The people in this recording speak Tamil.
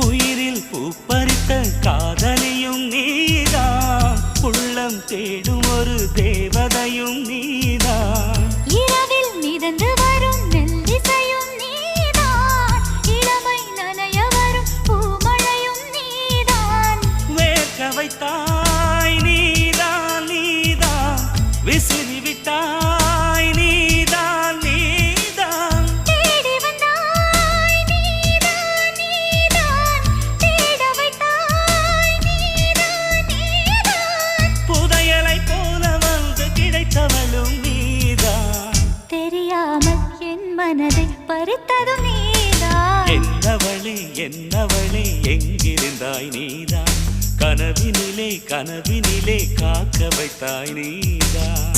உயிரில் பூப்பறித்த காதலியும் நீதான், உள்ளம் தேடும் ஒரு தேவதையும் நீதான். இரவில் மிதந்து வரும் மெல்லிசையும் நீதான், இளமை நனைய வரும் பூமழையும் நீதான். வேர்க்க வைத்தாய் நீதான் நீதான், விசிறி விட்டாய் நீதான் நீதான். தேடி வந்தாய் நீதான் நீதான், தேட வைத்தாய் நீதான் நீதான். புதையலை போல வந்து கிடைத்தவளும் நீதான். தெரியாமல் என் மனதை பறித்ததும் நீதான். என்னவளே என்னவளே எங்கிருந்தாய் நீதான், கனவினிலே கனவினிலே காக்க வைத்தாய் நீதான்.